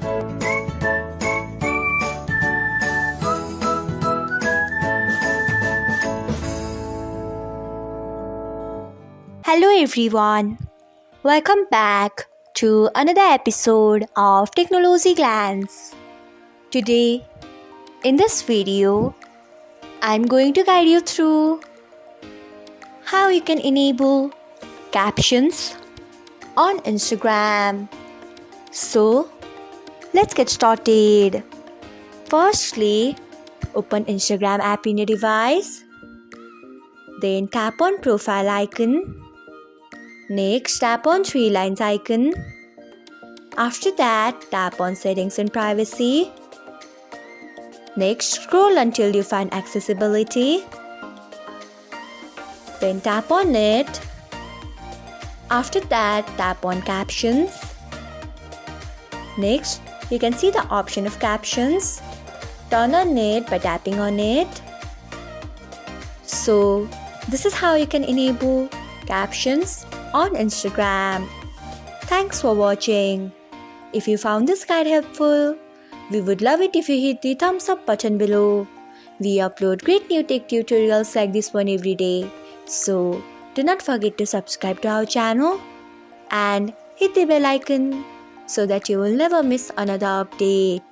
Hello everyone, welcome back to another episode of Technologyglance. Today, in this video, I'm going to guide you through how you can enable captions on Instagram. So, let's get started. Firstly, open Instagram app in your device. Then tap on profile icon. Next, tap on three lines icon. After that, tap on settings and privacy. Next, scroll until you find accessibility. Then tap on it. After that, tap on captions. Next, you can see the option of captions. Turn on it by tapping on it. So, this is how you can enable captions on Instagram. Thanks for watching. If you found this guide helpful, we would love it if you hit the thumbs up button below. We upload great new tech tutorials like this one every day. So do not forget to subscribe to our channel and hit the bell icon so that you will never miss another update.